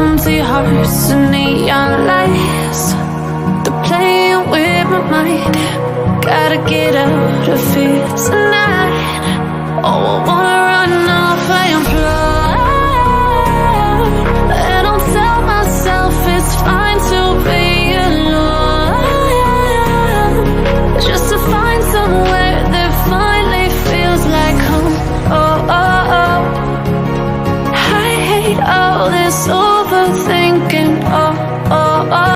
empty hearts and neon lights. They're playing with my mind. Gotta get out of here tonight.